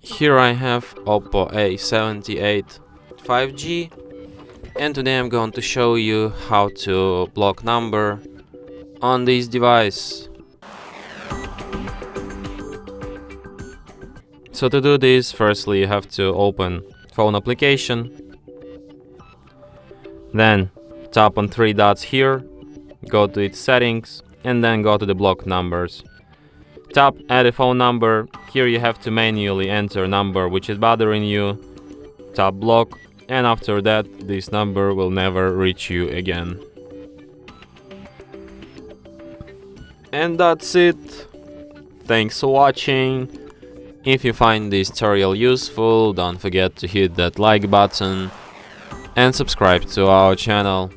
Here I have Oppo A78 5G, and today I'm going to show you how to block number on this device. So to do this, firstly you have to open phone application, then tap on three dots here, go to its settings, and then go to the block numbers. Tap add a phone number. Here you have to manually enter a number which is bothering you. Tap block, and after that this number will never reach you again. And that's it. Thanks for watching. If you find this tutorial useful, don't forget to hit that like button and subscribe to our channel.